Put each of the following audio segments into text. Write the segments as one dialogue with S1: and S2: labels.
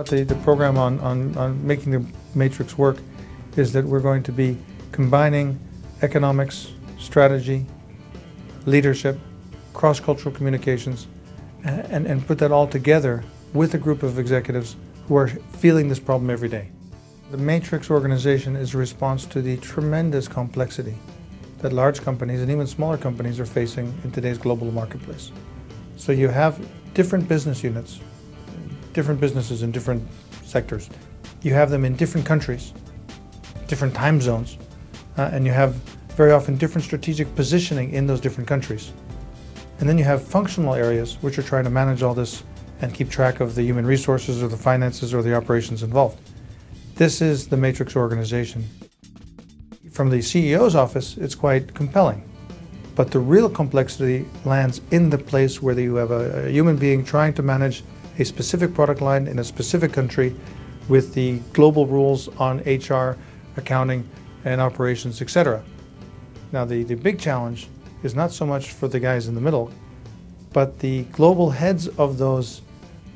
S1: The program on making the matrix work is that we're going to be combining economics, strategy, leadership, cross-cultural communications, and put that all together with a group of executives who are feeling this problem every day. The matrix organization is a response to the tremendous complexity that large companies and even smaller companies are facing in today's global marketplace. So you have different business units, different businesses in different sectors. You have them in different countries, different time zones, and you have very often different strategic positioning in those different countries. And then you have functional areas which are trying to manage all this and keep track of the human resources or the finances or the operations involved. This is the matrix organization. From the CEO's office, it's quite compelling. But the real complexity lands in the place where you have a human being trying to manage a specific product line in a specific country with the global rules on HR, accounting, and operations, etc. Now, the big challenge is not so much for the guys in the middle, but the global heads of those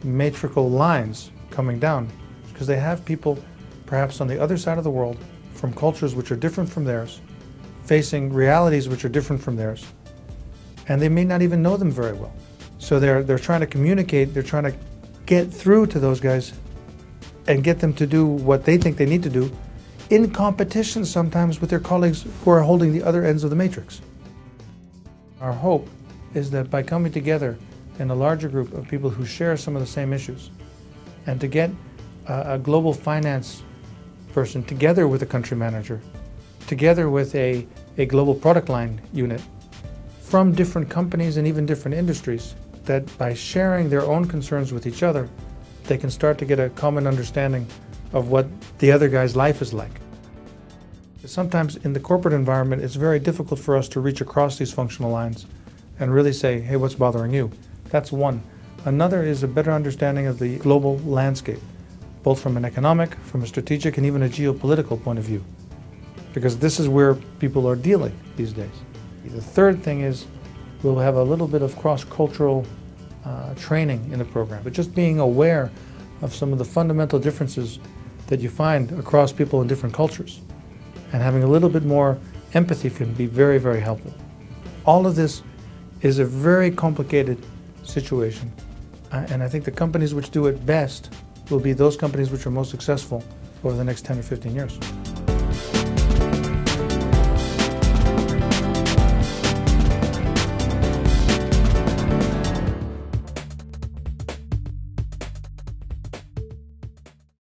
S1: matrical lines coming down, because they have people perhaps on the other side of the world from cultures which are different from theirs, facing realities which are different from theirs, and they may not even know them very well. So they're trying to communicate, they're trying to get through to those guys and get them to do what they think they need to do in competition sometimes with their colleagues who are holding the other ends of the matrix. Our hope is that by coming together in a larger group of people who share some of the same issues, and to get a global finance person together with a country manager, together with a global product line unit from different companies and even different industries, that by sharing their own concerns with each other, they can start to get a common understanding of what the other guy's life is like. Sometimes in the corporate environment, it's very difficult for us to reach across these functional lines and really say, hey, what's bothering you? That's one. Another is a better understanding of the global landscape, both from an economic, from a strategic, and even a geopolitical point of view, because this is where people are dealing these days. The third thing is we'll have a little bit of cross-cultural training in the program, but just being aware of some of the fundamental differences that you find across people in different cultures, and having a little bit more empathy can be very, very helpful. All of this is a very complicated situation, and I think the companies which do it best will be those companies which are most successful over the next 10 or 15 years.